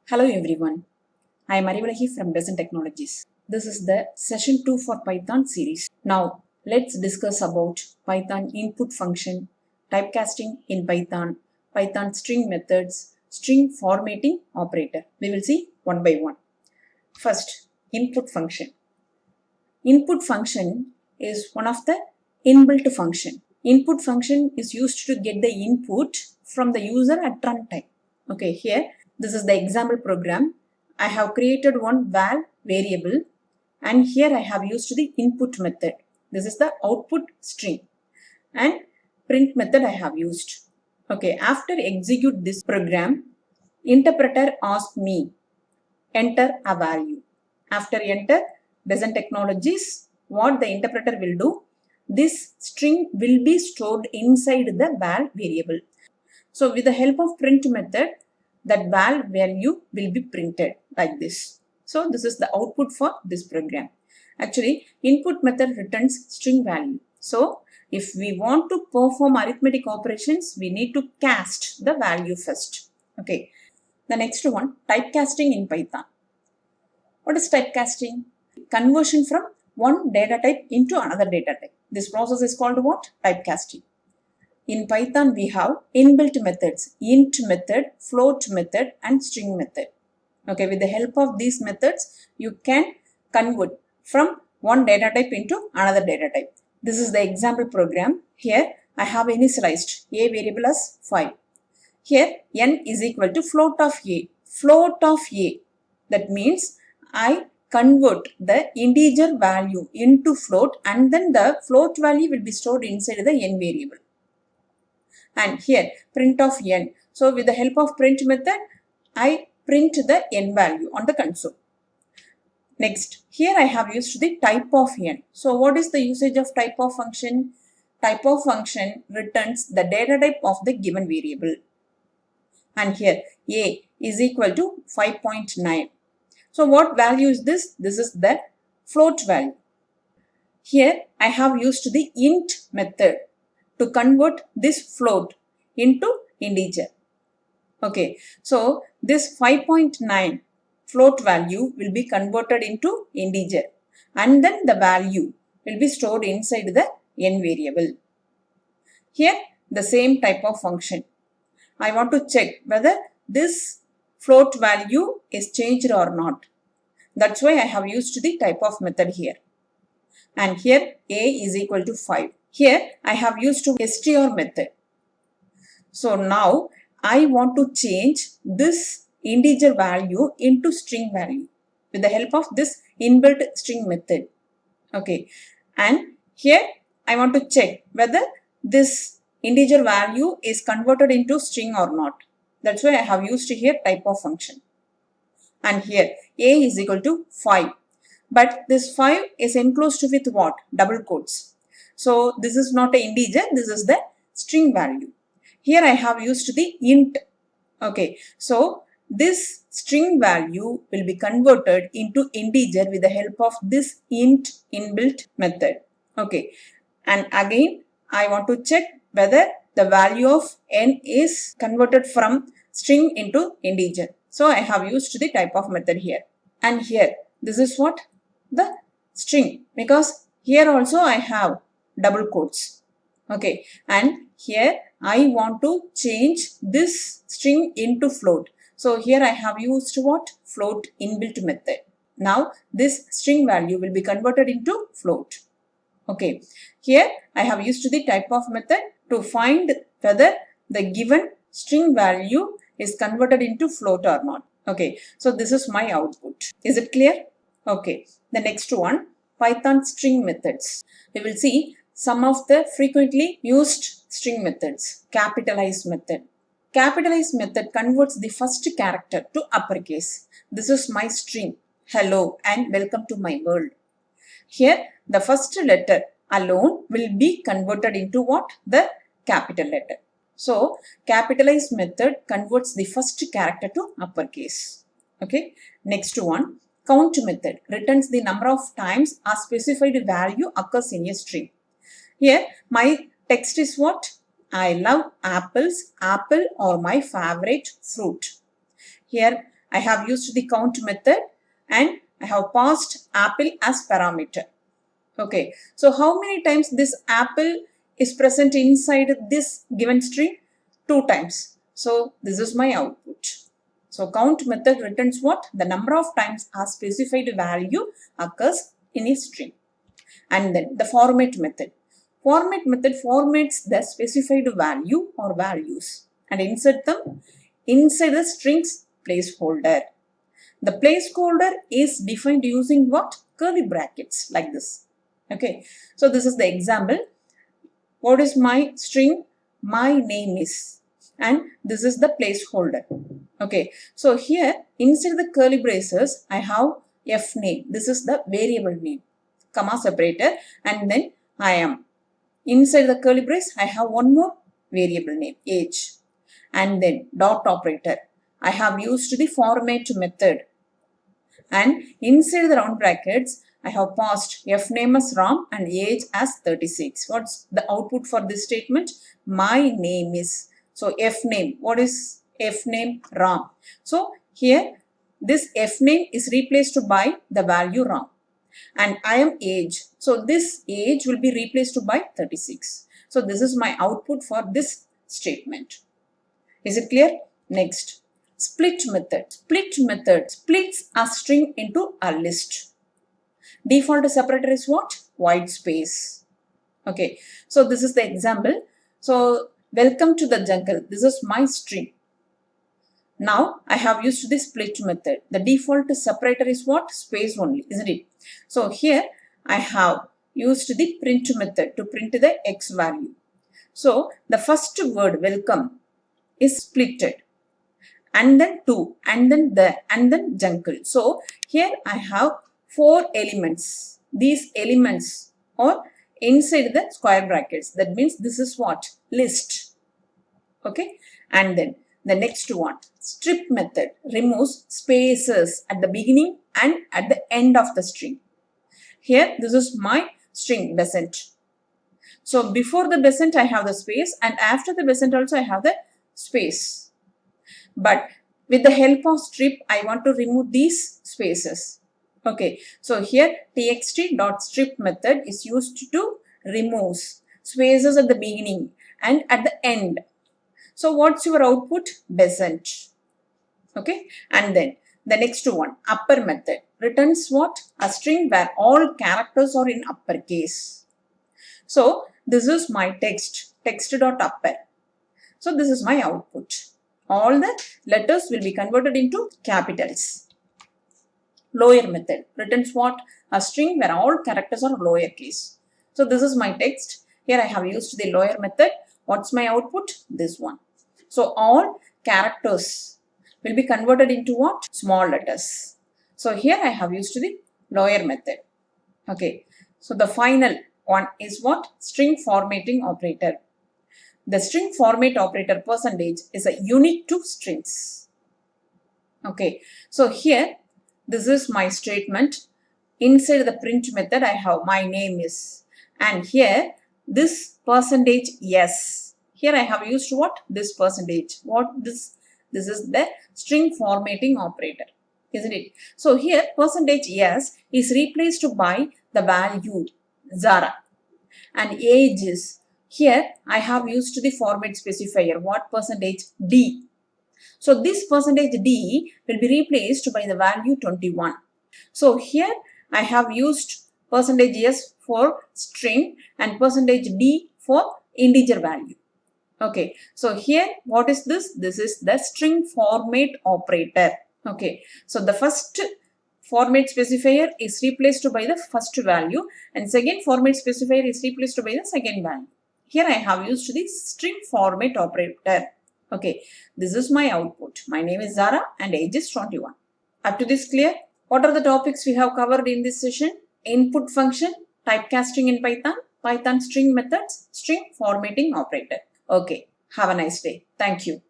Hello everyone, I am Arivalahi from Besant Technologies. This is the session 2 for Python series. Now let's discuss about Python input function, typecasting in Python, Python string methods, string formatting operator. We will see one by one. First, input function. Input function is one of the inbuilt function. Input function is used to get the input from the user at runtime. Okay, here this is the example program. I have created one val variable and here I have used the input method. This is the output string and print method I have used. Okay, after execute this program, interpreter asks me enter a value. After enter Besant Technologies, what the interpreter will do, this string will be stored inside the val variable. So with the help of print method, that val value will be printed like this. So this is the output for this program. Actually, input method returns string value. So if we want to perform arithmetic operations, we need to cast the value first. Okay. The next one, typecasting in Python. What is typecasting? Conversion from one data type into another data type. This process is called what? Typecasting. In Python, we have inbuilt methods, int method, float method, and string method. Okay, with the help of these methods, you can convert from one data type into another data type. This is the example program. Here, I have initialized a variable as 5. Here, n is equal to float of a. Float of a. That means I convert the integer value into float and then the float value will be stored inside the n variable. And here print of n. So with the help of print method, I print the n value on the console. Next, here I have used the type of n. So what is the usage of type of function? Type of function returns the data type of the given variable. And here a is equal to 5.9. So what value is this? This is the float value. Here I have used the int method to convert this float into integer. Okay, so this 5.9 float value will be converted into integer and then the value will be stored inside the n variable. Here the same type of function. I want to check whether this float value is changed or not. That's why I have used the type of method here. And here a is equal to 5. Here I have used str method. So now I want to change this integer value into string value with the help of this inbuilt string method. Okay. And here I want to check whether this integer value is converted into string or not. That's why I have used here type of function. And here a is equal to 5. But this 5 is enclosed with what? Double quotes. So this is not an integer, this is the string value. Here I have used the int. Okay, so this string value will be converted into integer with the help of this int inbuilt method. Okay, and again I want to check whether the value of n is converted from string into integer. So I have used the type of method here. And here this is what? The string, because here also I have double quotes. Okay, and here I want to change this string into float. So here I have used what? Float inbuilt method. Now this string value will be converted into float. Okay, here I have used the type of method to find whether the given string value is converted into float or not. Okay, so this is my output. Is it clear? Okay, the next one, Python string methods. We will see some of the frequently used string methods. Capitalize method. Capitalize method converts the first character to uppercase. This is my string, hello and welcome to my world. Here the first letter alone will be converted into what? The capital letter. So capitalize method converts the first character to uppercase. Okay, next one. Count method returns the number of times a specified value occurs in a string. Here my text is what? I love apples. Apple or my favorite fruit. Here I have used the count method and I have passed apple as parameter. Okay, so how many times this apple is present inside this given string? 2 times. So this is my output. So count method returns what? The number of times a specified value occurs in a string. And then the format method. Format method formats the specified value or values and insert them inside the string's placeholder. The placeholder is defined using what? Curly brackets like this. Okay, so this is the example. What is my string? My name is, and this is the placeholder. Okay, so here inside the curly braces I have f name. This is the variable name, comma separator, and then I am. Inside the curly brace I have one more variable name, age, and then dot operator. I have used the format method, and inside the round brackets I have passed f name as Ram and age as 36. What's the output for this statement? My name is. So f name, what is f name? Ram. So here this f name is replaced by the value Ram, and I am age. So this age will be replaced by 36. So this is my output for this statement. Is it clear? Next, split method. Split method splits a string into a list. Default separator is what? White space. Okay, so this is the example. So welcome to the jungle. This is my string. Now I have used the split method. The default separator is what? Space only, isn't it? So here I have used the print method to print the x value. So the first word welcome is splitted, and then to, and then the, and then jungle. So here I have 4 elements. These elements are inside the square brackets. That means this is what? List. Okay, and then the next one, strip method, removes spaces at the beginning and at the end of the string. Here this is my string Besant. So before the Besant I have the space, and after the Besant also I have the space. But with the help of strip I want to remove these spaces. Okay, so here txt.strip method is used to remove spaces at the beginning and at the end. So what's your output? Besant. Okay, and then the next one, upper method, returns what? A string where all characters are in uppercase. So this is my text, text.upper. So this is my output. All the letters will be converted into capitals. Lower method returns what? A string where all characters are lowercase. So this is my text. Here I have used the lower method. What's my output? This one. So all characters will be converted into what? Small letters. So here I have used the lower method. Okay. So the final one is what? String formatting operator. The string format operator percentage is a unique to strings. Okay. So here this is my statement. Inside the print method I have my name is, and here this percentage yes. Here I have used what? This percentage. What this? This is the string formatting operator, isn't it? So here percentage yes is replaced by the value Zara, and age is, here I have used the format specifier. What? Percentage D. So this percentage D will be replaced by the value 21. So here I have used percentage S for string and percentage D for integer value. Okay, so here what is this? This is the string format operator. Okay, so the first format specifier is replaced by the first value, and second format specifier is replaced by the second value. Here I have used the string format operator. Okay, this is my output. My name is Zara and age is 21. Up to this clear? What are the topics we have covered in this session? Input function, typecasting in Python, Python string methods, string formatting operator. Okay, have a nice day. Thank you.